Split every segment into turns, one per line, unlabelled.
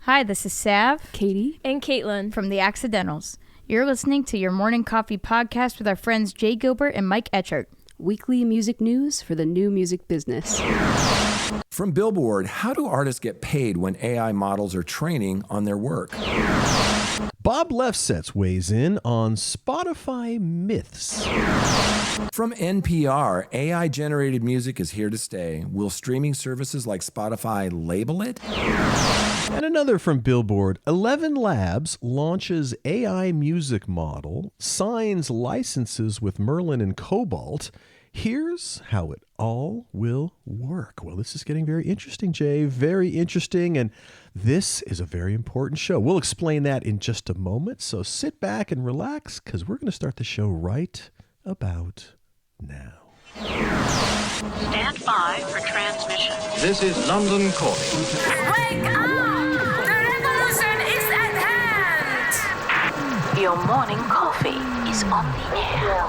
Hi, this is Sav,
Katie,
and Caitlin
from The Accidentals. You're listening to your morning coffee podcast with our friends Jay Gilbert and Mike Etchart.
Weekly music news for the new music business.
From Billboard, how do artists get paid when AI models are training on their work?
Bob Lefsetz weighs in on Spotify myths.
From NPR, AI-generated music is here to stay. Will streaming services like Spotify label it?
And another from Billboard, 11 Labs launches AI music model, signs licenses with Merlin and Cobalt. Here's how it all will work. Well, this is getting very interesting, Jay. Very interesting. And this is a very important show. We'll explain that in just a moment. So sit back and relax because we're going to start the show right about now.
Stand by for transmission.
This is London calling.
Wake up! The revolution is at hand!
Your morning coffee is on the air.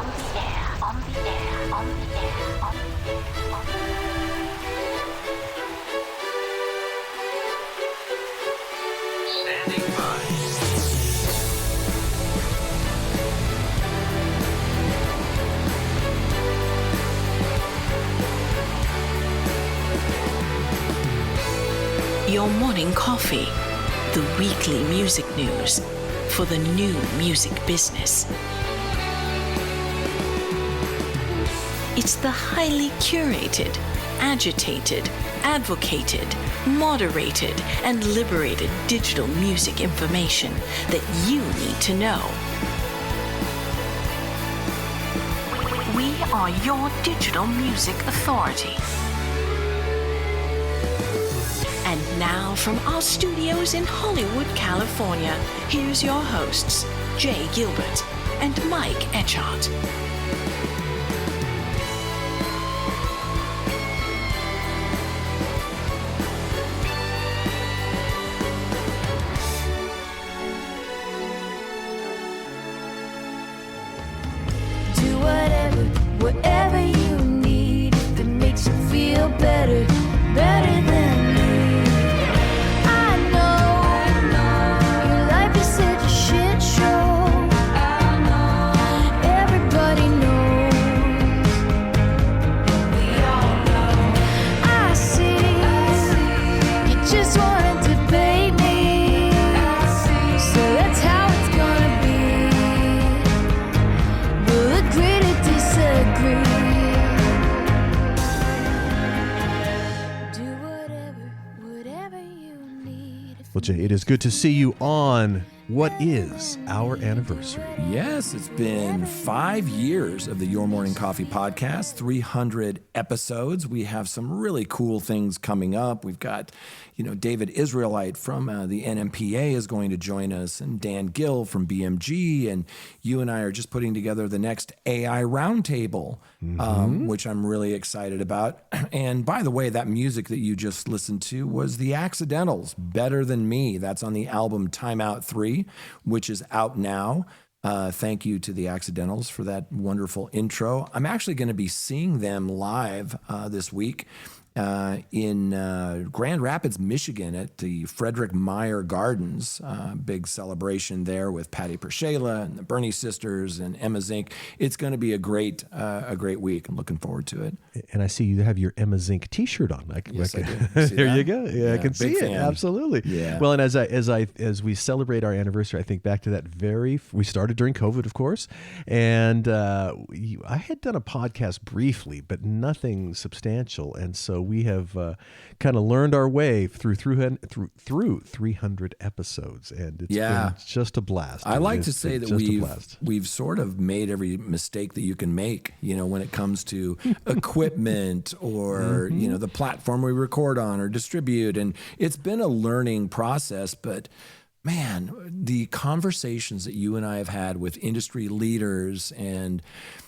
Standing by.
Your morning coffee, the weekly music news for the new music business. It's the highly curated, agitated, advocated, moderated, and liberated digital music information that you need to know. We are your digital music authority. And now from our studios in Hollywood, California, here's your hosts, Jay Gilbert and Mike Etchart.
Do whatever you need if it makes you feel better than me. I know your life is such a shit show. Everybody knows. We all know. I see. You just want to debate me. So that's how it's gonna be. We'll agree to disagree. Do whatever you need.
Well, Jay, it is good to see you on what is our anniversary.
Yes, it's been 5 years of the Your Morning Coffee podcast, 300 episodes. We have some really cool things coming up. We've got, David Israelite from the NMPA is going to join us, and Dan Gill from BMG, and you and I are just putting together the next AI roundtable, which I'm really excited about. And by the way, that music that you just listened to was The Accidentals, Better Than Me. That's on the album Time Out 3, which is out now. Thank you to The Accidentals for that wonderful intro. I'm actually going to be seeing them live this week in Grand Rapids, Michigan at the Frederick Meyer Gardens. Big celebration there with Patty Pershela and the Bernie Sisters and Emma Zink. It's going to be a great week. I'm looking forward to it.
And I see you have your Emma Zink T-shirt on.
Yes, I do.
There you go. Yeah, I can see it.
Fan.
Absolutely.
Yeah.
Well, and as we celebrate our anniversary, I think back to that we started during COVID, of course, and I had done a podcast briefly, but nothing substantial, and so we have kind of learned our way through 300 episodes, and it's been just a blast.
I like to say that we've sort of made every mistake that you can make, when it comes to equipment or, the platform we record on or distribute. And it's been a learning process, but man, the conversations that you and I have had with industry leaders and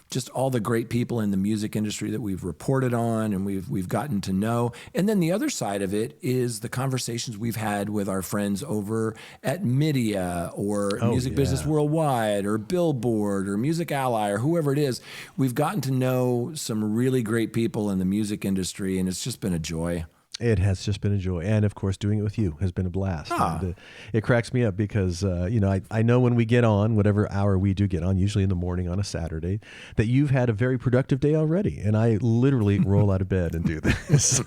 just all the great people in the music industry that we've reported on and we've gotten to know. And then the other side of it is the conversations we've had with our friends over at Media or Music Business Worldwide or Billboard or Music Ally or whoever it is. We've gotten to know some really great people in the music industry, and it's just been a joy.
It has just been a joy. And of course, doing it with you has been a blast. And, it cracks me up because, I know when we get on, whatever hour we do get on, usually in the morning on a Saturday, that you've had a very productive day already. And I literally roll out of bed and do this.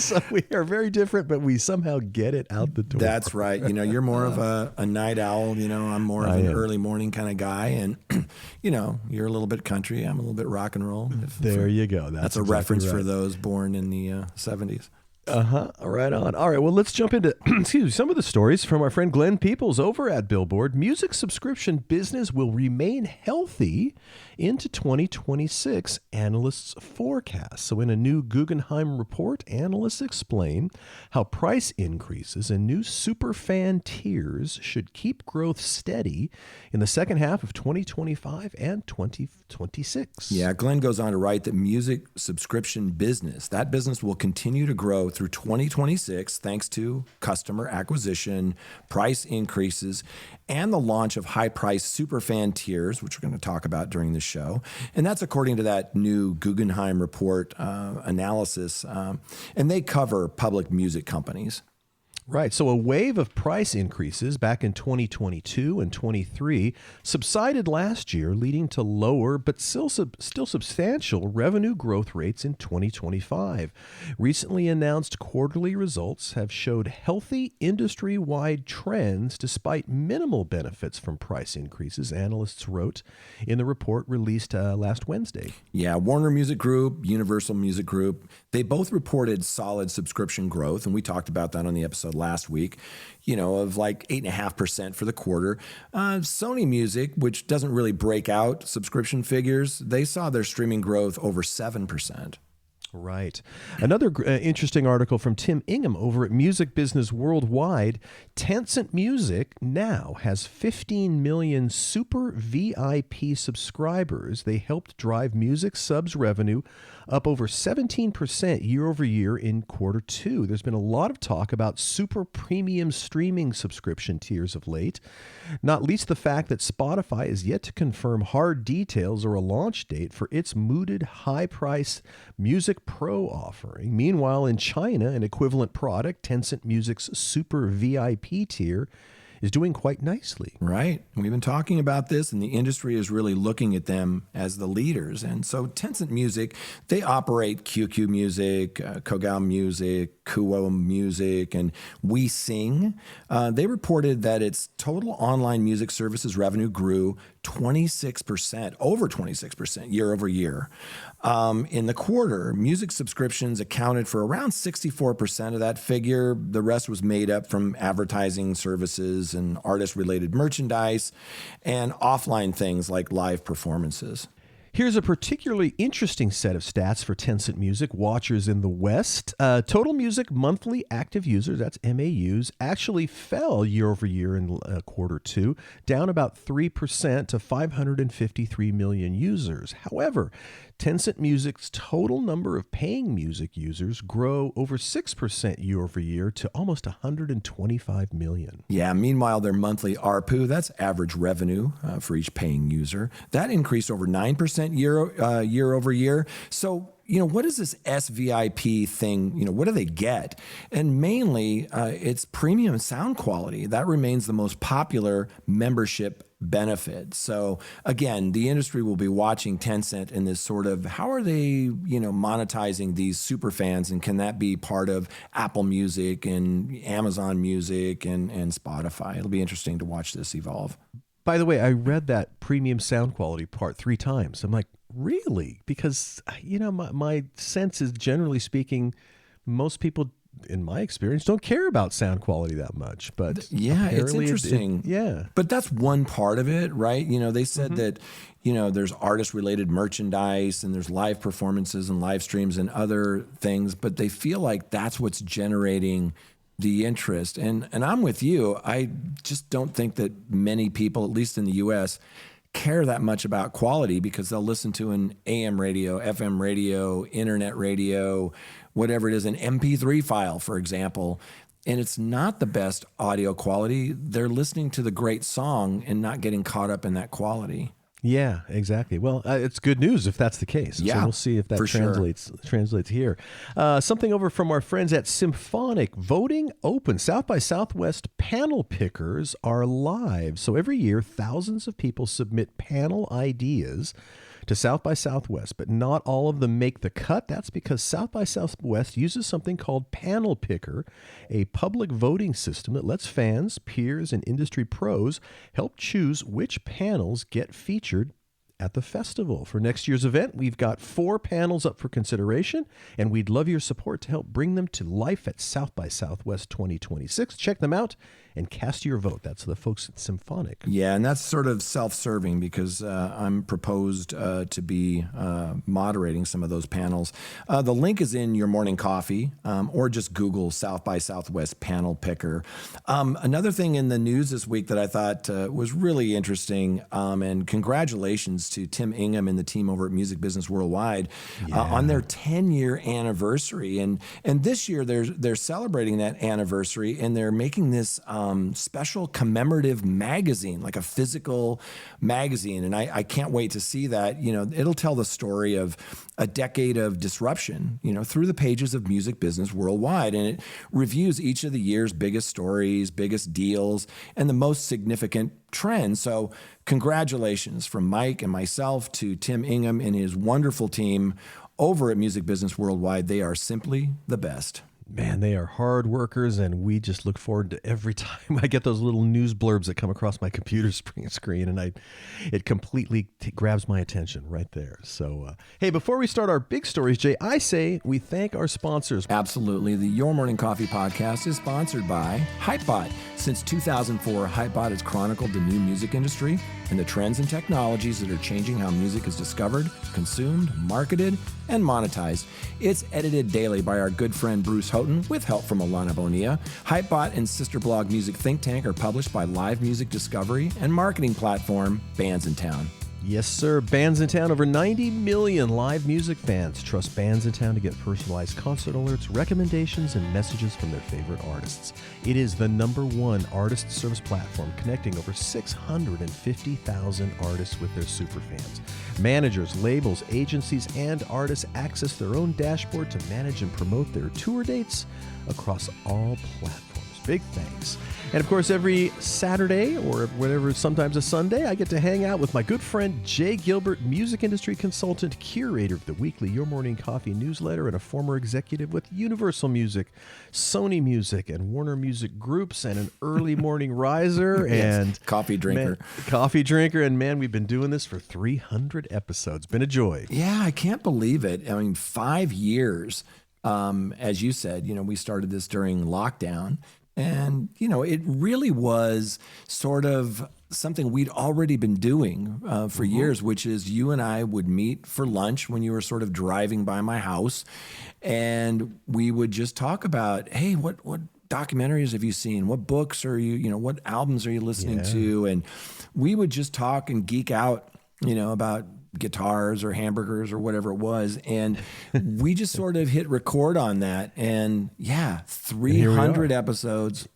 So we are very different, but we somehow get it out the door.
That's right. You're more of a night owl. I'm more of an early morning kind of guy. And, you're a little bit country. I'm a little bit rock and roll.
There you go.
That's a
exactly
reference
right.
for those born in the 70s.
Right on. All right. Well, let's jump into some of the stories from our friend Glenn Peoples over at Billboard. Music subscription business will remain healthy into 2026, analysts forecast. So in a new Guggenheim report, analysts explain how price increases and new superfan tiers should keep growth steady in the second half of 2025 and 2026.
Yeah, Glenn goes on to write that music subscription business, that business will continue to grow through 2026 thanks to customer acquisition, price increases, and the launch of high-priced superfan tiers, which we're going to talk about during the show. And that's according to that new Guggenheim report analysis. And they cover public music companies.
Right. So a wave of price increases back in 2022 and 23 subsided last year, leading to lower but still substantial revenue growth rates in 2025. Recently announced quarterly results have showed healthy industry-wide trends despite minimal benefits from price increases, analysts wrote in the report released last Wednesday.
Yeah, Warner Music Group, Universal Music Group, they both reported solid subscription growth, and we talked about that on the episode last week, of like 8.5% for the quarter. Sony Music, which doesn't really break out subscription figures, they saw their streaming growth over 7%.
Right. Another interesting article from Tim Ingham over at Music Business Worldwide. Tencent Music now has 15 million super VIP subscribers. They helped drive music subs revenue up over 17% year over year in quarter two. There's been a lot of talk about super premium streaming subscription tiers of late, not least the fact that Spotify is yet to confirm hard details or a launch date for its mooted high-price Music Pro offering. Meanwhile, in China, an equivalent product, Tencent Music's Super VIP tier, is doing quite nicely.
Right. We've been talking about this, and the industry is really looking at them as the leaders. And so Tencent Music, they operate QQ Music, Kogao Music, Kuo Music, and WeSing. They reported that its total online music services revenue grew 26%, over 26% year over year. In the quarter, music subscriptions accounted for around 64% of that figure. The rest was made up from advertising services and artist-related merchandise and offline things like live performances.
Here's a particularly interesting set of stats for Tencent Music watchers in the West. Total Music monthly active users, that's MAUs, actually fell year over year in quarter two, down about 3% to 553 million users. However, Tencent Music's total number of paying music users grow over 6% year over year to almost 125 million.
Yeah, meanwhile, their monthly ARPU, that's average revenue for each paying user, that increased over 9% year over year. So, what is this SVIP thing? What do they get? And mainly, it's premium sound quality. That remains the most popular membership benefit. So again, the industry will be watching Tencent in this sort of, how are they, monetizing these super fans, and can that be part of Apple Music and Amazon Music and Spotify? It'll be interesting to watch this evolve.
By the way, I read that premium sound quality part 3 times. I'm like, really? Because, my sense is, generally speaking, most people, in my experience, don't care about sound quality that much. But
yeah, it's interesting.
Yeah.
But that's one part of it, right? They said that, there's artist-related merchandise and there's live performances and live streams and other things, but they feel like that's what's generating the interest. And I'm with you. I just don't think that many people, at least in the U.S., care that much about quality, because they'll listen to an AM radio, FM radio, internet radio, whatever it is, an MP3 file, for example, and it's not the best audio quality. They're listening to the great song and not getting caught up in that quality.
Yeah, exactly. Well, it's good news if that's the case.
Yeah,
so we'll see if that
for sure.
translates here. Something over from our friends at Symphonic. Voting open. South by Southwest panel pickers are live. So every year, thousands of people submit panel ideas to South by Southwest, but not all of them make the cut. That's because South by Southwest uses something called Panel Picker, a public voting system that lets fans, peers, and industry pros help choose which panels get featured at the festival. For next year's event, we've got 4 panels up for consideration, and we'd love your support to help bring them to life at South by Southwest 2026. Check them out and cast your vote. That's the folks at Symphonic.
Yeah, and that's sort of self-serving because I'm proposed to be moderating some of those panels. The link is in your morning coffee, or just Google South by Southwest panel picker. Another thing in the news this week that I thought was really interesting, and congratulations to Tim Ingham and the team over at Music Business Worldwide on their 10-year anniversary. And this year they're celebrating that anniversary, and they're making this special commemorative magazine, like a physical magazine. And I can't wait to see that. You know, it'll tell the story of a decade of disruption, you know, through the pages of Music Business Worldwide. And it reviews each of the year's biggest stories, biggest deals, and the most significant trends. So congratulations from Mike and myself to Tim Ingham and his wonderful team over at Music Business Worldwide. They are simply the best.
Man, they are hard workers, and we just look forward to every time I get those little news blurbs that come across my computer screen, and it completely grabs my attention right there. So, hey, before we start our big stories, Jay, I say we thank our sponsors.
Absolutely. The Your Morning Coffee podcast is sponsored by Hypebot. Since 2004, Hypebot has chronicled the new music industry and the trends and technologies that are changing how music is discovered, consumed, marketed, and monetized. It's edited daily by our good friend Bruce Houghton with help from Alana Bonilla. Hypebot and sister blog Music Think Tank are published by live music discovery and marketing platform Bands in Town.
Yes, sir. Bands in Town. Over 90 million live music fans trust Bands in Town to get personalized concert alerts, recommendations, and messages from their favorite artists. It is the #1 artist service platform connecting over 650,000 artists with their superfans. Managers, labels, agencies, and artists access their own dashboard to manage and promote their tour dates across all platforms. Big thanks. And of course, every Saturday or whatever, sometimes a Sunday, I get to hang out with my good friend Jay Gilbert, music industry consultant, curator of the weekly Your Morning Coffee newsletter, and a former executive with Universal Music, Sony Music, and Warner Music Groups, and an early morning riser and
coffee drinker.
And man, we've been doing this for 300 episodes. Been a joy.
Yeah, I can't believe it. I mean, 5 years. As you said, you know, we started this during lockdown. And, you know, it really was sort of something we'd already been doing for years, which is you and I would meet for lunch when you were sort of driving by my house. And we would just talk about, hey, what documentaries have you seen? What books are you know, what albums are you listening to? And we would just talk and geek out, you know, about guitars or hamburgers or whatever it was. And we just sort of hit record on that. And 300 episodes,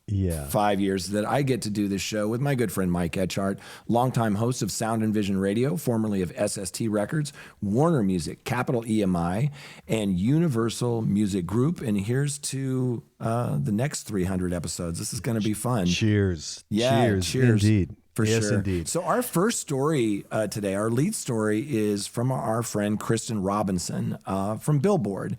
5 years that I get to do this show with my good friend Mike Etchart, longtime host of Sound and Vision Radio, formerly of SST Records, Warner Music, Capital EMI, and Universal Music Group. And here's to the next 300 episodes. This is going to be fun.
Cheers.
Yeah, cheers.
Indeed.
For
yes,
sure.
Indeed.
So our first story today, our lead story, is from our friend Kristen Robinson from Billboard.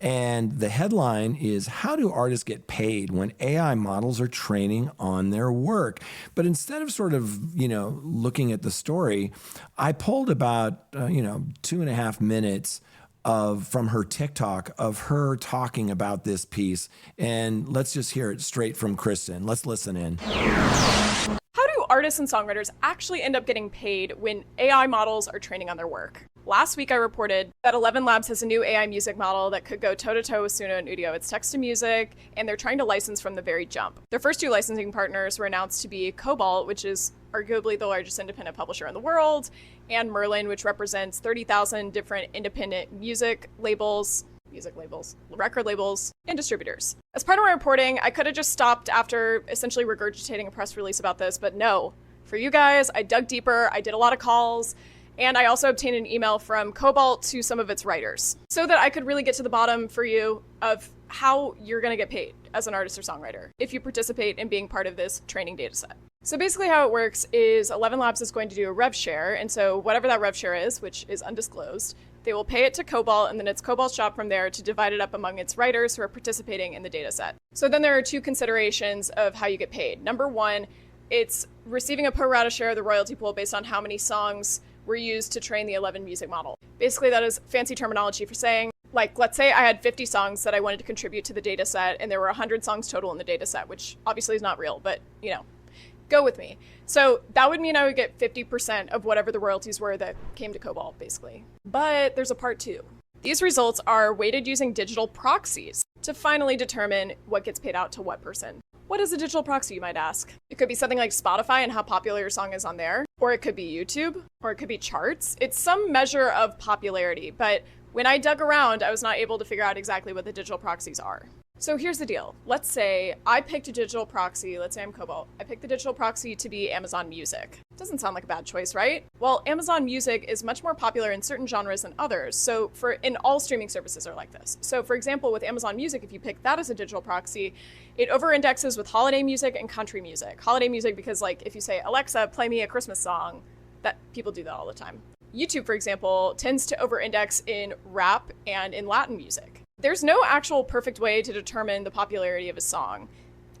And the headline is, how do artists get paid when AI models are training on their work? But instead of sort of, you know, looking at the story, I pulled about, 2.5 minutes from her TikTok of her talking about this piece. And let's just hear it straight from Kristen. Let's listen in.
Artists and songwriters actually end up getting paid when AI models are training on their work. Last week I reported that 11 Labs has a new AI music model that could go toe-to-toe with Suno and Udio. It's text-to-music, and they're trying to license from the very jump. Their first 2 licensing partners were announced to be Cobalt, which is arguably the largest independent publisher in the world, and Merlin, which represents 30,000 different independent record labels, and distributors. As part of my reporting, I could have just stopped after essentially regurgitating a press release about this, but no, For you guys, I dug deeper, I did a lot of calls, and I also obtained an email from Cobalt to some of its writers so that I could really get to the bottom for you of how you're going to get paid as an artist or songwriter if you participate in being part of this training data set. So basically how it works is 11 Labs is going to do a rev share, and so whatever that rev share is, which is undisclosed, they will pay it to Cobalt, and then it's Cobalt's job from there to divide it up among its writers who are participating in the data set. So then there are two considerations of how you get paid. Number one, it's receiving a pro rata share of the royalty pool based on how many songs were used to train the 11 music model. Basically, that is fancy terminology for saying, like, let's say I had 50 songs that I wanted to contribute to the data set, and there were 100 songs total in the data set, which obviously is not real, but, go with me. So that would mean I would get 50% of whatever the royalties were that came to Cobalt, basically. But there's a part two. These results are weighted using digital proxies to finally determine what gets paid out to what person. What is a digital proxy, you might ask? It could be something like Spotify and how popular your song is on there, or it could be YouTube, or it could be charts. It's some measure of popularity, but when I dug around, I was not able to figure out exactly what the digital proxies are. So here's the deal. Let's say I picked a digital proxy. Let's say I'm Cobalt. I picked the digital proxy to be Amazon Music. Doesn't sound like a bad choice, right? Well, Amazon Music is much more popular in certain genres than others. So in all streaming services are like this. So for example, with Amazon Music, if you pick that as a digital proxy, it over-indexes with holiday music and country music. Holiday music because, like, if you say, Alexa, play me a Christmas song, that people do that all the time. YouTube, for example, tends to over-index in rap and in Latin music. There's no actual perfect way to determine the popularity of a song.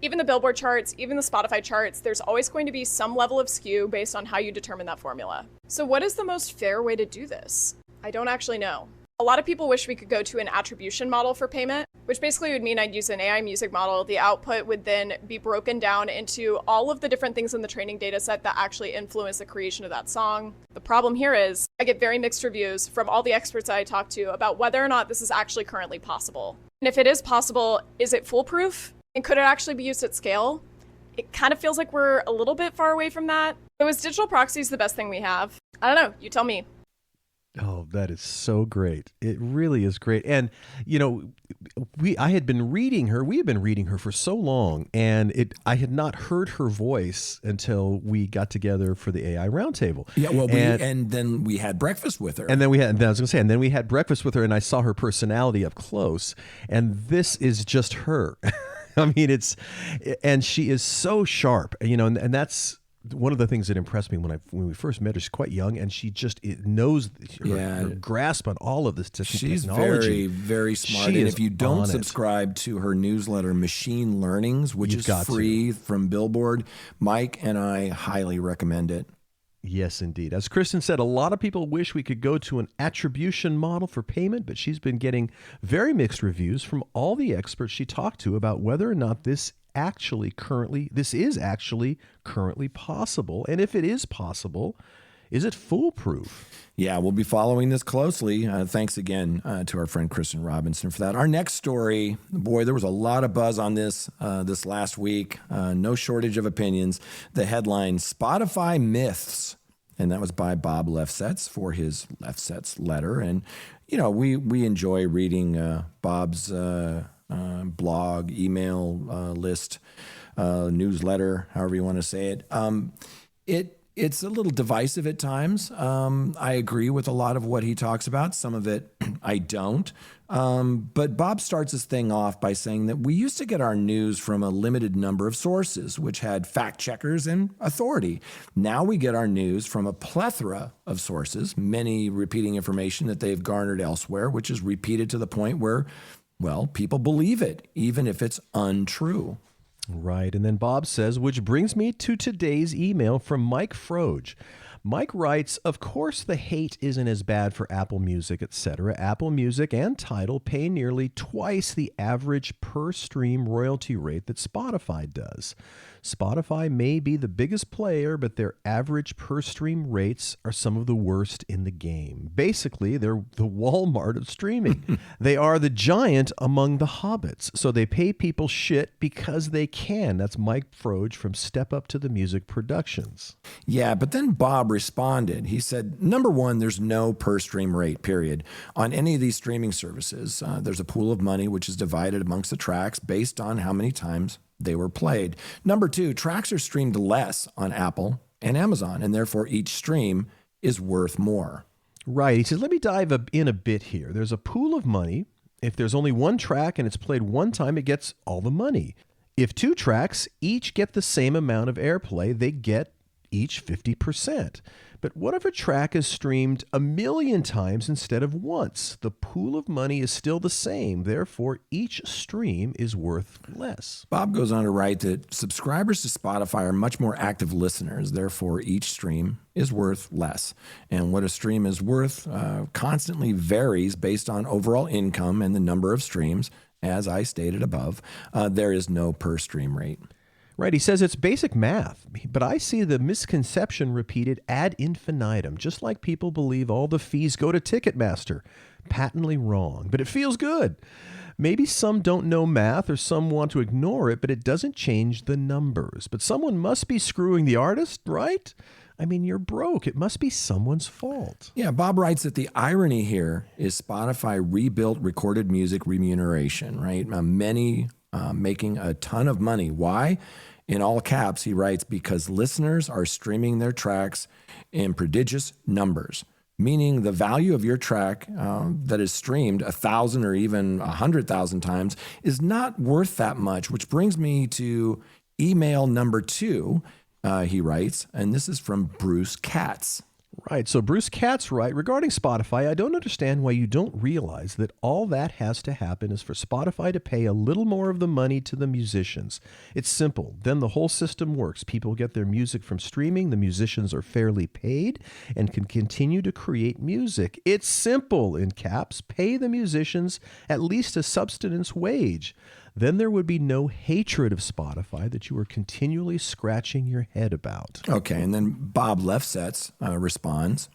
Even the Billboard charts, even the Spotify charts, there's always going to be some level of skew based on how you determine that formula. So what is the most fair way to do this? I don't actually know. A lot of people wish we could go to an attribution model for payment, which basically would mean I'd use an AI music model. The output would then be broken down into all of the different things in the training data set that actually influence the creation of that song. The problem here is I get very mixed reviews from all the experts that I talk to about whether or not this is actually currently possible. And if it is possible, is it foolproof? And could it actually be used at scale? It kind of feels like we're a little bit far away from that. So is digital proxies the best thing we have? I don't know. You tell me.
Oh, that is so great. It really is great. And, I had been reading her. We had been reading her for so long, and I had not heard her voice until we got together for the AI Roundtable.
Yeah, well, and then we had breakfast with her.
And then we had breakfast with her, and I saw her personality up close. And this is just her. I mean, and she is so sharp, and that's one of the things that impressed me when we first met her. She's quite young, and she just knows her grasp on all of this technology.
She's very, very smart. And if you don't subscribe to her newsletter, Machine Learnings, which is free from Billboard, Mike and I highly recommend it.
Yes, indeed. As Kristen said, a lot of people wish we could go to an attribution model for payment, but she's been getting very mixed reviews from all the experts she talked to about whether or not this is actually currently possible. And if it is possible, is it foolproof?
Yeah, we'll be following this closely. Thanks again to our friend Kristen Robinson for that. Our next story, boy, there was a lot of buzz on this this last week. No shortage of opinions. The headline, Spotify Myths. And that was by Bob Lefsetz for his Lefsetz letter. And, we enjoy reading Bob's blog, email list, newsletter, however you want to say it. It's a little divisive at times. I agree with a lot of what he talks about. Some of it I don't. But Bob starts his thing off by saying that we used to get our news from a limited number of sources, which had fact checkers and authority. Now we get our news from a plethora of sources, many repeating information that they've garnered elsewhere, which is repeated to the point where, well, people believe it, even if it's untrue.
Right. And then Bob says, which brings me to today's email from Mike Froge. Mike writes, of course, the hate isn't as bad for Apple Music, etc. Apple Music and Tidal pay nearly twice the average per stream royalty rate that Spotify does. Spotify may be the biggest player, but their average per stream rates are some of the worst in the game. Basically, they're the Walmart of streaming. They are the giant among the hobbits. So they pay people shit because they can. That's Mike Froge from Step Up to the Music Productions.
Yeah, but then Bob responded. He said, number one, there's no per stream rate, period. On any of these streaming services, there's a pool of money which is divided amongst the tracks based on how many times they were played. Number two, tracks are streamed less on Apple and Amazon, and therefore each stream is worth more.
Right. He says, let me dive in a bit here. There's a pool of money. If there's only one track and it's played one time, it gets all the money. If two tracks each get the same amount of airplay, they get each 50%. But what if a track is streamed 1,000,000 times instead of once? The pool of money is still the same. Therefore, each stream is worth less.
Bob goes on to write that subscribers to Spotify are much more active listeners. Therefore, each stream is worth less. And what a stream is worth constantly varies based on overall income and the number of streams. As I stated above, there is no per stream rate.
Right. He says it's basic math, but I see the misconception repeated ad infinitum, just like people believe all the fees go to Ticketmaster. Patently wrong, but it feels good. Maybe some don't know math or some want to ignore it, but it doesn't change the numbers. But someone must be screwing the artist, right? I mean, you're broke. It must be someone's fault.
Yeah, Bob writes that the irony here is Spotify rebuilt recorded music remuneration, right? Many making a ton of money. Why? In all caps, he writes, because listeners are streaming their tracks in prodigious numbers, meaning the value of your track that is streamed 1,000 or even 100,000 times is not worth that much, which brings me to email number 2, he writes, and this is from Bruce Katz.
Right. So Bruce Katz writes, regarding Spotify, I don't understand why you don't realize that all that has to happen is for Spotify to pay a little more of the money to the musicians. It's simple. Then the whole system works. People get their music from streaming. The musicians are fairly paid and can continue to create music. It's simple, in caps. Pay the musicians at least a subsistence wage. Then there would be no hatred of Spotify that you are continually scratching your head about.
Okay, and then Bob Lefsetz responds,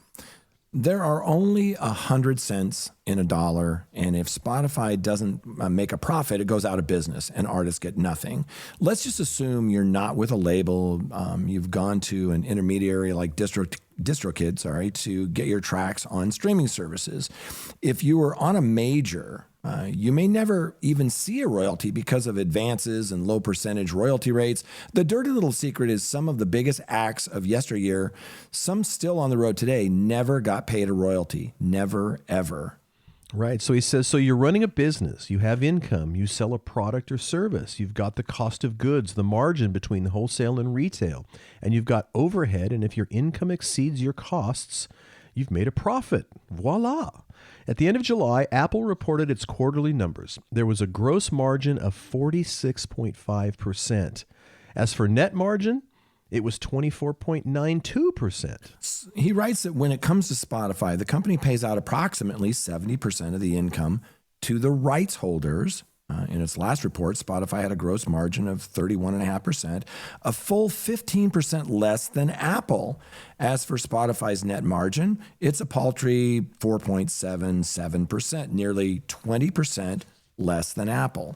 there are only 100 cents in a dollar, and if Spotify doesn't make a profit, it goes out of business and artists get nothing. Let's just assume you're not with a label. You've gone to an intermediary like DistroKid, to get your tracks on streaming services. If you were on a major, you may never even see a royalty because of advances and low percentage royalty rates. The dirty little secret is some of the biggest acts of yesteryear, some still on the road today, never got paid a royalty. Never, ever.
Right. So he says, so you're running a business, you have income, you sell a product or service, you've got the cost of goods, the margin between the wholesale and retail, and you've got overhead. And if your income exceeds your costs, you've made a profit. Voila. At the end of July, Apple reported its quarterly numbers. There was a gross margin of 46.5%. As for net margin, it was 24.92%.
He writes that when it comes to Spotify, the company pays out approximately 70% of the income to the rights holders. In its last report, Spotify had a gross margin of 31.5%, a full 15% less than Apple. As for Spotify's net margin, it's a paltry 4.77%, nearly 20% less than Apple.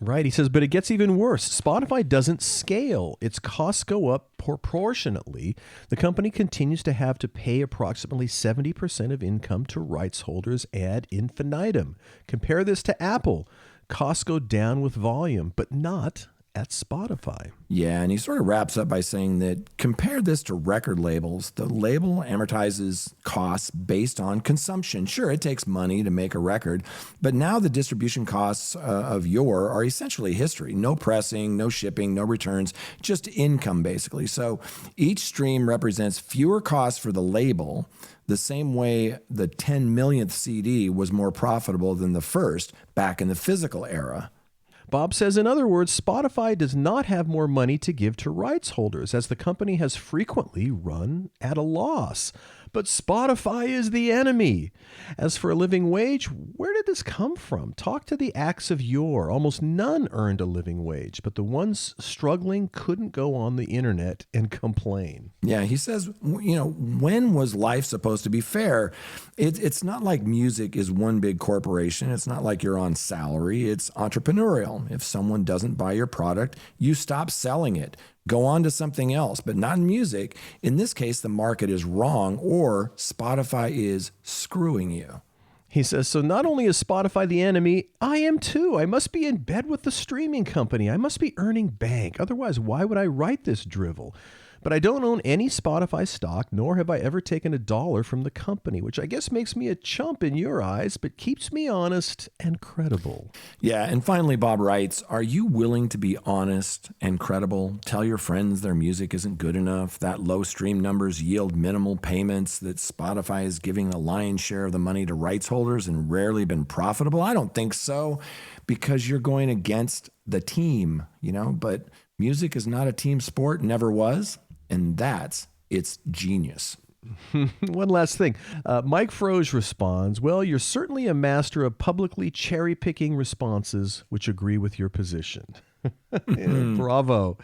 Right. He says, but it gets even worse. Spotify doesn't scale. Its costs go up proportionately. The company continues to have to pay approximately 70% of income to rights holders ad infinitum. Compare this to Apple. Costs go down with volume, but not at Spotify.
Yeah, and he sort of wraps up by saying that compare this to record labels. The label amortizes costs based on consumption. Sure, it takes money to make a record, but now the distribution costs of Your are essentially history. No pressing, no shipping, no returns, just income basically. So each stream represents fewer costs for the label, the same way the 10 millionth CD was more profitable than the first back in the physical era.
Bob says, in other words, Spotify does not have more money to give to rights holders, as the company has frequently run at a loss. But Spotify is the enemy. As for a living wage, where did this come from? Talk to the acts of yore. Almost none earned a living wage, but the ones struggling couldn't go on the internet and complain.
Yeah, he says, when was life supposed to be fair? It's not like music is one big corporation. It's not like you're on salary. It's entrepreneurial. If someone doesn't buy your product, you stop selling it. Go on to something else, but not in music. In this case, the market is wrong, or Spotify is screwing you.
He says, so not only is Spotify the enemy, I am too. I must be in bed with the streaming company. I must be earning bank. Otherwise, why would I write this drivel? But I don't own any Spotify stock, nor have I ever taken $1 from the company, which I guess makes me a chump in your eyes, but keeps me honest and credible.
Yeah, and finally, Bob writes, are you willing to be honest and credible? Tell your friends their music isn't good enough, that low stream numbers yield minimal payments, that Spotify is giving the lion's share of the money to rights holders and rarely been profitable? I don't think so, because you're going against the team, but music is not a team sport, never was. And that's its genius.
One last thing. Mike Froge responds, well, you're certainly a master of publicly cherry-picking responses which agree with your position. Bravo.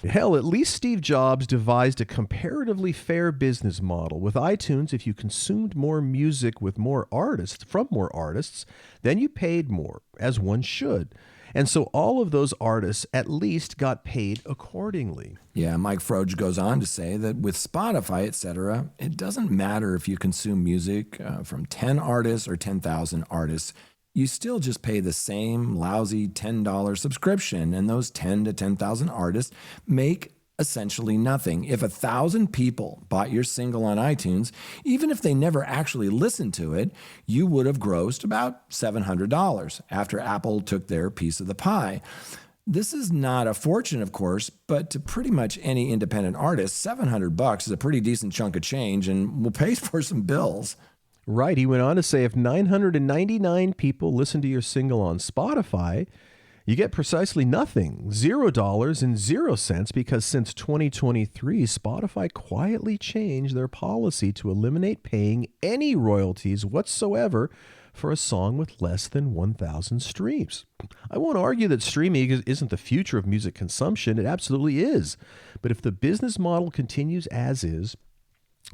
Hell, at least Steve Jobs devised a comparatively fair business model. With iTunes, if you consumed more music with more artists, from more artists, then you paid more, as one should. And so all of those artists at least got paid accordingly.
Yeah, Mike Froge goes on to say that with Spotify, etc., it doesn't matter if you consume music from 10 artists or 10,000 artists. You still just pay the same lousy $10 subscription, and those 10 to 10,000 artists make essentially nothing. If 1,000 people bought your single on iTunes, even if they never actually listened to it, you would have grossed about $700 after Apple took their piece of the pie. This is not a fortune, of course, but to pretty much any independent artist, $700 is a pretty decent chunk of change and will pay for some bills.
Right. He went on to say if 999 people listen to your single on Spotify, you get precisely nothing, $0.00, because since 2023, Spotify quietly changed their policy to eliminate paying any royalties whatsoever for a song with less than 1,000 streams. I won't argue that streaming isn't the future of music consumption. It absolutely is. But if the business model continues as is,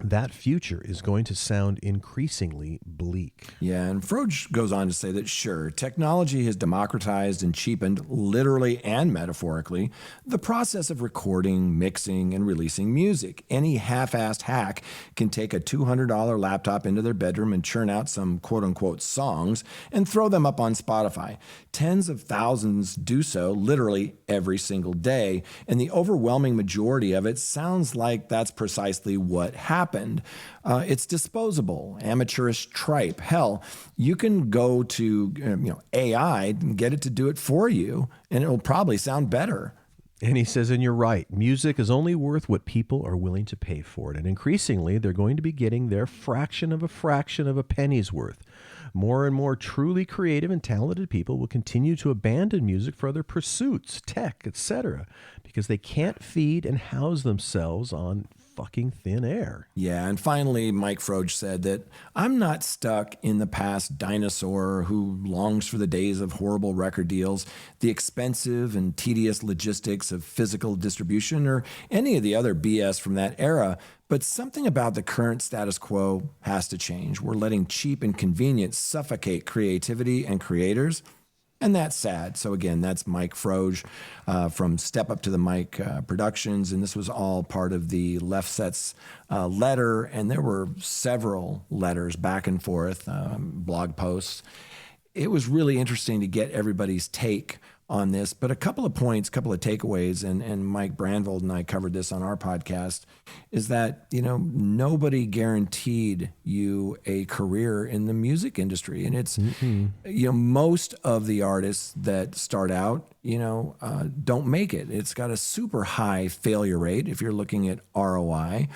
that future is going to sound increasingly bleak.
Yeah, and Froge goes on to say that, sure, technology has democratized and cheapened, literally and metaphorically, the process of recording, mixing, and releasing music. Any half-assed hack can take a $200 laptop into their bedroom and churn out some quote-unquote songs and throw them up on Spotify. Tens of thousands do so literally every single day, and the overwhelming majority of it sounds like that's precisely what happened. It's disposable, amateurish tripe. Hell, you can go to AI and get it to do it for you, and it'll probably sound better.
And he says, and you're right, music is only worth what people are willing to pay for it. And increasingly, they're going to be getting their fraction of a penny's worth. More and more truly creative and talented people will continue to abandon music for other pursuits, tech, etc., because they can't feed and house themselves on fucking thin air.
Yeah, and finally, Mike Froge said that I'm not stuck in the past dinosaur who longs for the days of horrible record deals, the expensive and tedious logistics of physical distribution, or any of the other BS from that era. But something about the current status quo has to change. We're letting cheap and convenience suffocate creativity and creators. And that's sad. So again, that's Mike Froge from Step Up to the Mic Productions. And this was all part of the Left Set's letter. And there were several letters back and forth, blog posts. It was really interesting to get everybody's take on this. But a couple of points, couple of takeaways, and Mike Brandvold and I covered this on our podcast, is that, nobody guaranteed you a career in the music industry. And it's, most of the artists that start out, don't make it. It's got a super high failure rate if you're looking at ROI.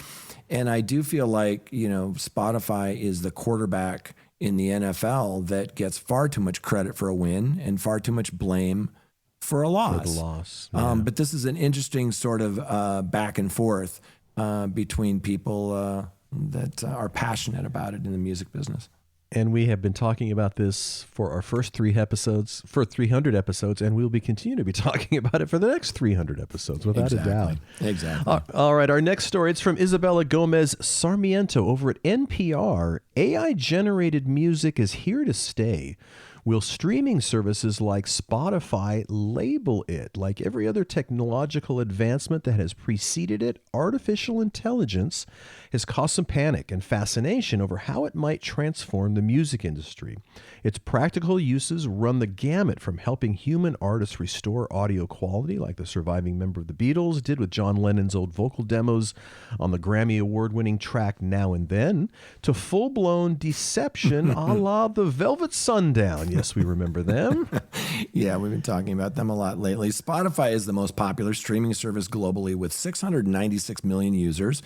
And I do feel like, Spotify is the quarterback in the NFL that gets far too much credit for a win and far too much blame for a loss.
For the loss. Yeah.
But this is an interesting sort of back and forth between people that are passionate about it in the music business.
And we have been talking about this for our first 300 episodes, and we'll be continuing to be talking about it for the next 300 episodes, without a doubt.
Exactly.
All right, our next story, it's from Isabella Gomez Sarmiento over at NPR. AI-generated music is here to stay. Will streaming services like Spotify label it? Like every other technological advancement that has preceded it, artificial intelligence has caused some panic and fascination over how it might transform the music industry. Its practical uses run the gamut from helping human artists restore audio quality, like the surviving member of the Beatles did with John Lennon's old vocal demos on the Grammy Award-winning track Now and Then, to full-blown deception a la the Velvet Sundown. Yes, we remember them.
Yeah, we've been talking about them a lot lately. Spotify is the most popular streaming service globally with 696 million users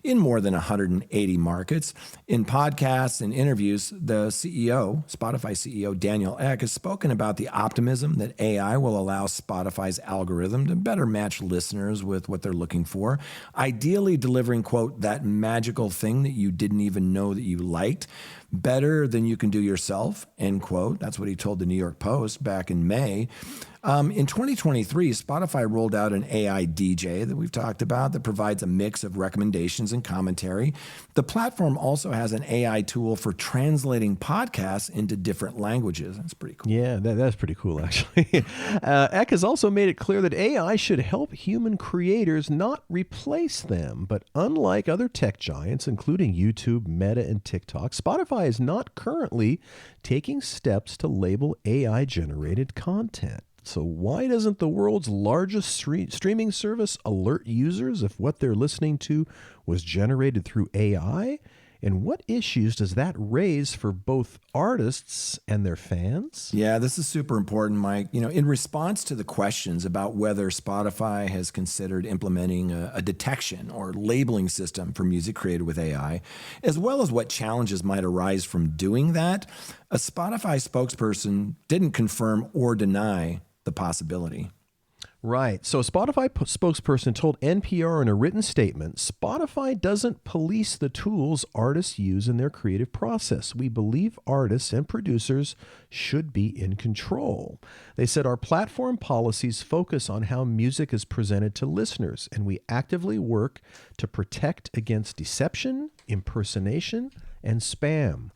in more than 180 markets. In podcasts and interviews, the Spotify CEO Daniel Ek, has spoken about the optimism that AI will allow Spotify's algorithm to better match listeners with what they're looking for, ideally delivering, quote, that magical thing that you didn't even know that you liked, better than you can do yourself, end quote. That's what he told the New York Post back in May. In 2023, Spotify rolled out an AI DJ that we've talked about that provides a mix of recommendations and commentary. The platform also has an AI tool for translating podcasts into different languages. That's pretty cool.
Yeah, that's pretty cool, actually. Eck has also made it clear that AI should help human creators, not replace them. But unlike other tech giants, including YouTube, Meta, and TikTok, Spotify is not currently taking steps to label AI-generated content. So why doesn't the world's largest streaming service alert users if what they're listening to was generated through AI? And what issues does that raise for both artists and their fans?
Yeah, this is super important, Mike. In response to the questions about whether Spotify has considered implementing a detection or labeling system for music created with AI, as well as what challenges might arise from doing that, a Spotify spokesperson didn't confirm or deny the possibility.
Right. So a Spotify spokesperson told NPR in a written statement, Spotify doesn't police the tools artists use in their creative process. We believe artists and producers should be in control. They said our platform policies focus on how music is presented to listeners, and we actively work to protect against deception, impersonation, and spam.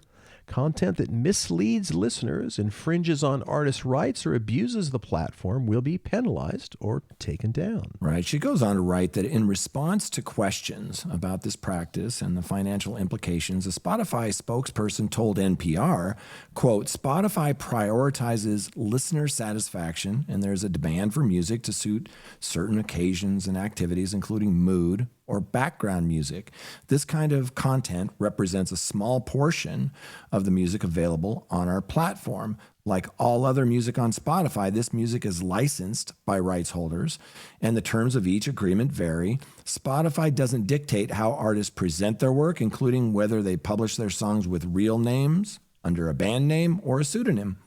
Content that misleads listeners, infringes on artists' rights, or abuses the platform will be penalized or taken down.
Right. She goes on to write that in response to questions about this practice and the financial implications, a Spotify spokesperson told NPR, quote, Spotify prioritizes listener satisfaction, and there's a demand for music to suit certain occasions and activities, including mood or background music. This kind of content represents a small portion of the music available on our platform. Like all other music on Spotify, this music is licensed by rights holders, and the terms of each agreement vary. Spotify doesn't dictate how artists present their work, including whether they publish their songs with real names, under a band name, or a pseudonym.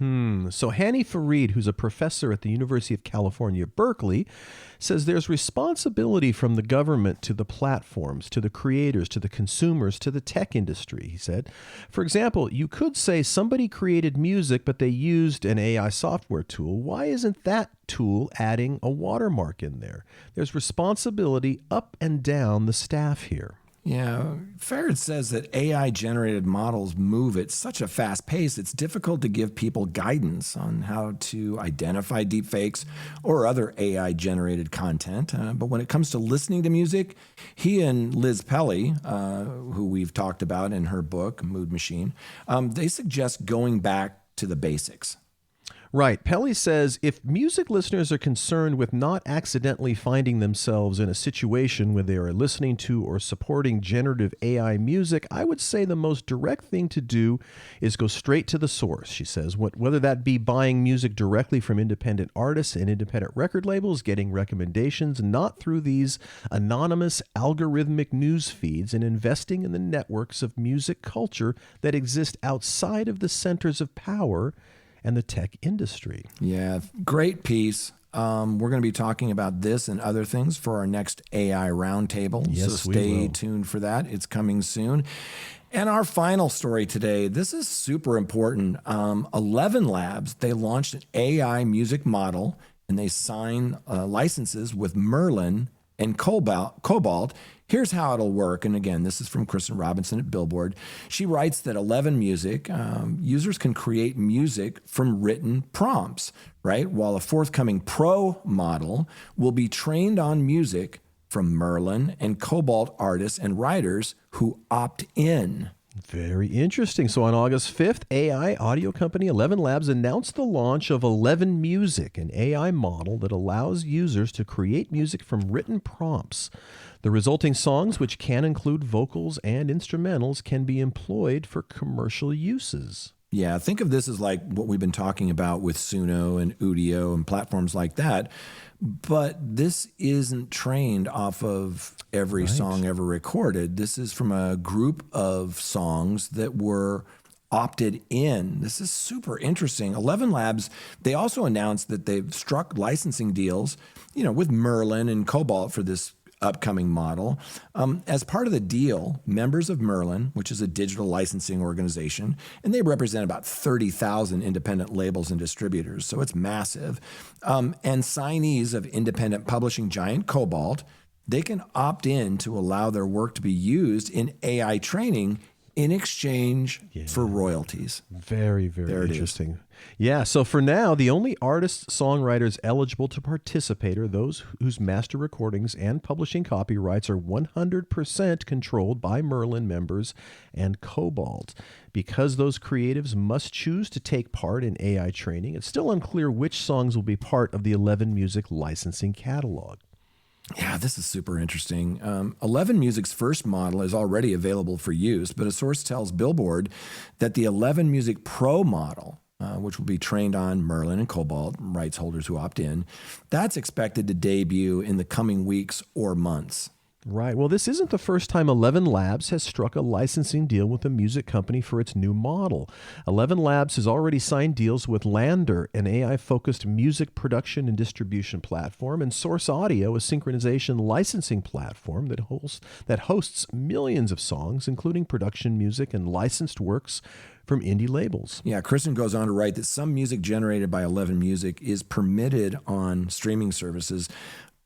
So Hani Farid, who's a professor at the University of California, Berkeley, says there's responsibility from the government to the platforms, to the creators, to the consumers, to the tech industry, he said. For example, you could say somebody created music, but they used an AI software tool. Why isn't that tool adding a watermark in there? There's responsibility up and down the staff here.
Yeah, Farad says that AI-generated models move at such a fast pace, it's difficult to give people guidance on how to identify deepfakes or other AI-generated content. But when it comes to listening to music, he and Liz Pelly, who we've talked about in her book, Mood Machine, they suggest going back to the basics.
Right. Pelly says, if music listeners are concerned with not accidentally finding themselves in a situation where they are listening to or supporting generative AI music, I would say the most direct thing to do is go straight to the source, she says. Whether that be buying music directly from independent artists and independent record labels, getting recommendations not through these anonymous algorithmic news feeds, and investing in the networks of music culture that exist outside of the centers of power and the tech industry.
Yeah, great piece. We're going to be talking about this and other things for our next AI roundtable.
Yes,
so stay tuned for that. It's coming soon. And our final story today, this is super important. 11 Labs, they launched an AI music model, and they signed licenses with Merlin and Cobalt. Here's how it'll work. And again, this is from Kristen Robinson at Billboard. She writes that 11 Music, users can create music from written prompts, right? While a forthcoming Pro model will be trained on music from Merlin and Cobalt artists and writers who opt in.
Very interesting. So on August 5th, AI audio company 11 Labs announced the launch of 11 Music, an AI model that allows users to create music from written prompts. The resulting songs, which can include vocals and instrumentals, can be employed for commercial uses.
Yeah, think of this as like what we've been talking about with Suno and Udio and platforms like that. But this isn't trained off of every song ever recorded. This is from a group of songs that were opted in. This is super interesting. 11 Labs, they also announced that they've struck licensing deals, with Merlin and Cobalt for this upcoming model. As part of the deal, members of Merlin, which is a digital licensing organization, and they represent about 30,000 independent labels and distributors, so it's massive, and signees of independent publishing giant Cobalt, they can opt in to allow their work to be used in AI training in exchange for royalties.
Very, very interesting. Yeah, so for now, the only artists, songwriters eligible to participate are those whose master recordings and publishing copyrights are 100% controlled by Merlin members and Cobalt. Because those creatives must choose to take part in AI training, it's still unclear which songs will be part of the 11 Music licensing catalog.
Yeah, this is super interesting. 11 Music's first model is already available for use, but a source tells Billboard that the 11 Music Pro model, which will be trained on Merlin and Cobalt, rights holders who opt in, that's expected to debut in the coming weeks or months.
Right. Well, this isn't the first time 11 Labs has struck a licensing deal with a music company for its new model. 11 Labs has already signed deals with Lander, an AI-focused music production and distribution platform, and Source Audio, a synchronization licensing platform that hosts millions of songs, including production music and licensed works from indie labels.
Yeah, Kristen goes on to write that some music generated by 11 Music is permitted on streaming services,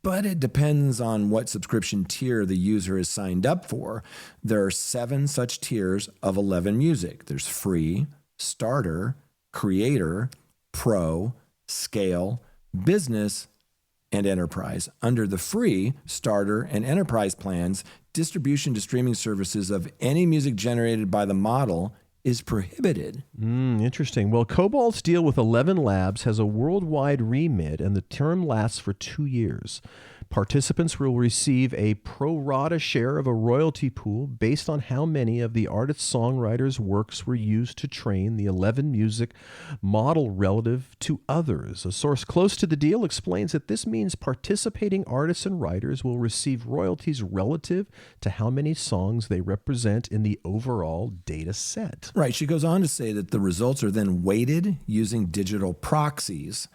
but it depends on what subscription tier the user is signed up for. There are 7 such tiers of 11 Music. There's Free, Starter, Creator, Pro, Scale, Business, and Enterprise. Under the Free, Starter, and Enterprise plans, distribution to streaming services of any music generated by the model is prohibited.
Interesting. Well, Cobalt's deal with 11 Labs has a worldwide remit, and the term lasts for 2 years. Participants will receive a pro rata share of a royalty pool based on how many of the artist-songwriter's works were used to train the 11 Music model relative to others. A source close to the deal explains that this means participating artists and writers will receive royalties relative to how many songs they represent in the overall data set.
Right. She goes on to say that the results are then weighted using digital proxies,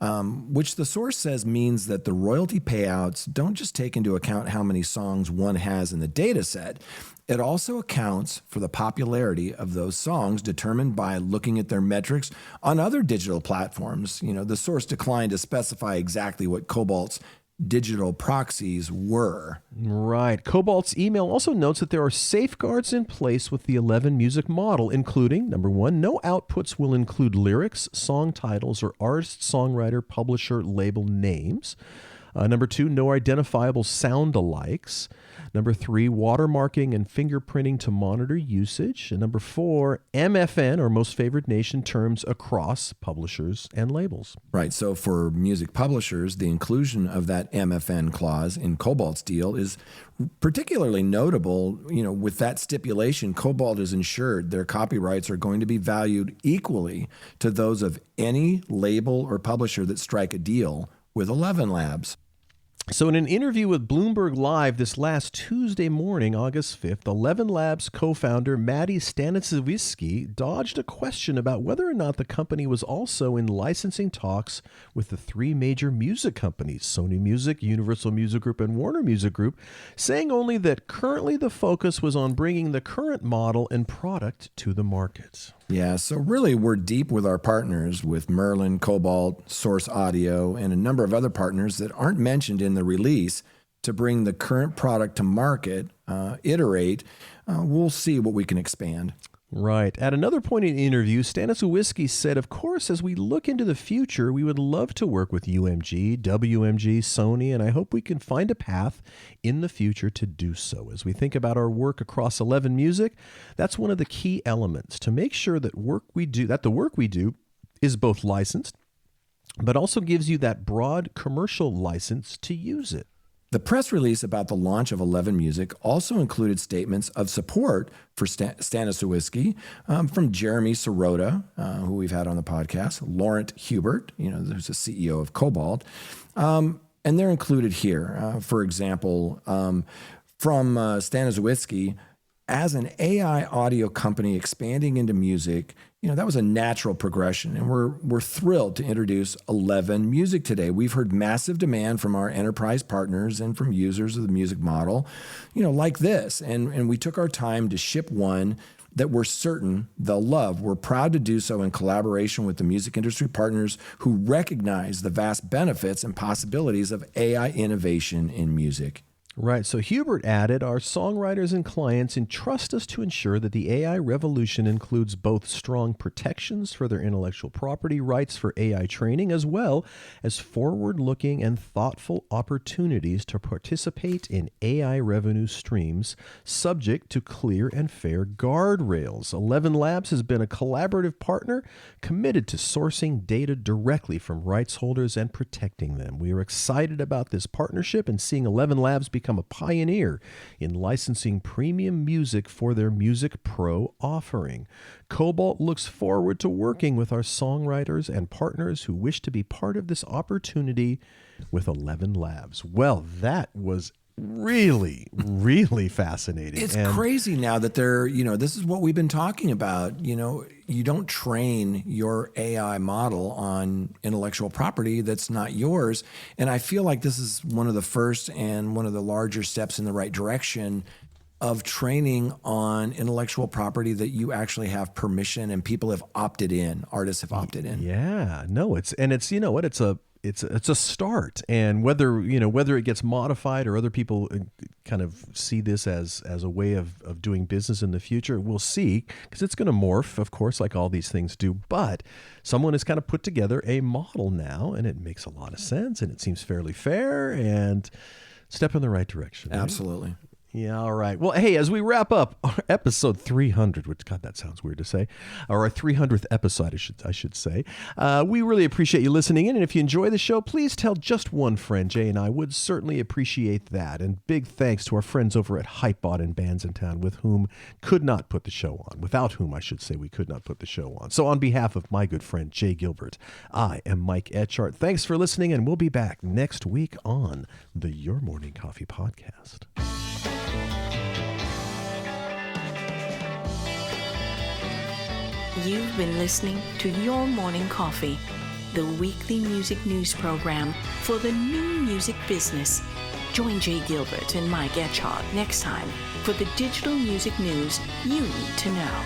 which the source says means that the royalty payouts don't just take into account how many songs one has in the data set. It also accounts for the popularity of those songs determined by looking at their metrics on other digital platforms. The source declined to specify exactly what Cobalt's digital proxies were.
Right. Cobalt's email also notes that there are safeguards in place with the 11 Music model, including, number 1, no outputs will include lyrics, song titles, or artist, songwriter, publisher, label names. Number 2, no identifiable sound-alikes. Number 3, watermarking and fingerprinting to monitor usage. And number 4, MFN, or most favored nation terms across publishers and labels.
Right. So for music publishers, the inclusion of that MFN clause in Cobalt's deal is particularly notable. With that stipulation, Cobalt is ensured their copyrights are going to be valued equally to those of any label or publisher that strike a deal with 11 Labs.
So in an interview with Bloomberg Live this last Tuesday morning, August 5th, 11 Labs co-founder Maddie Staniszewski dodged a question about whether or not the company was also in licensing talks with the 3 major music companies, Sony Music, Universal Music Group, and Warner Music Group, saying only that currently the focus was on bringing the current model and product to the market.
Yeah, so really we're deep with our partners with Merlin, Cobalt, Source Audio, and a number of other partners that aren't mentioned in the release, to bring the current product to market, iterate, we'll see what we can expand.
Right. At another point in the interview, Staniszewski said, of course, as we look into the future, we would love to work with UMG, WMG, Sony, and I hope we can find a path in the future to do so. As we think about our work across 11 Music, that's one of the key elements to make sure that the work we do is both licensed, but also gives you that broad commercial license to use it.
The press release about the launch of 11 Music also included statements of support for Staniszewski from Jeremy Sirota, who we've had on the podcast, Laurent Hubert, who's the CEO of Cobalt, and they're included here. For example, from Staniszewski, as an AI audio company expanding into music, that was a natural progression, and we're thrilled to introduce 11 Music today. We've heard massive demand from our enterprise partners and from users of the music model, like this, and we took our time to ship one that we're certain they'll love. We're proud to do so in collaboration with the music industry partners who recognize the vast benefits and possibilities of AI innovation in music.
Right. So Hubert added, our songwriters and clients entrust us to ensure that the AI revolution includes both strong protections for their intellectual property rights for AI training, as well as forward-looking and thoughtful opportunities to participate in AI revenue streams, subject to clear and fair guardrails. 11 Labs has been a collaborative partner committed to sourcing data directly from rights holders and protecting them. We are excited about this partnership and seeing 11 Labs become a pioneer in licensing premium music for their Music Pro offering. Cobalt looks forward to working with our songwriters and partners who wish to be part of this opportunity with 11 Labs. Well, that was really, really fascinating.
It's crazy now that they're, this is what we've been talking about. You don't train your AI model on intellectual property that's not yours. And I feel like this is one of the first and one of the larger steps in the right direction of training on intellectual property that you actually have permission and people have opted in, artists have opted in.
Yeah, no, it's it's a start, and whether it gets modified or other people kind of see this as a way of doing business in the future, we'll see, because it's going to morph, of course, like all these things do. But someone has kind of put together a model now, and it makes a lot of sense, and it seems fairly fair and step in the right direction. Right?
Absolutely.
Yeah, all right. Well, hey, as we wrap up our episode 300, which, God, that sounds weird to say, or our 300th episode, I should say, we really appreciate you listening in. And if you enjoy the show, please tell just one friend. Jay and I would certainly appreciate that. And big thanks to our friends over at Hypebot and Bandsintown, with whom could not put the show on, without whom I should say we could not put the show on. So on behalf of my good friend Jay Gilbert, I am Mike Etchart. Thanks for listening, and we'll be back next week on the Your Morning Coffee Podcast.
You've been listening to Your Morning Coffee, the weekly music news program for the new music business. Join Jay Gilbert and Mike Etchart next time for the digital music news you need to know.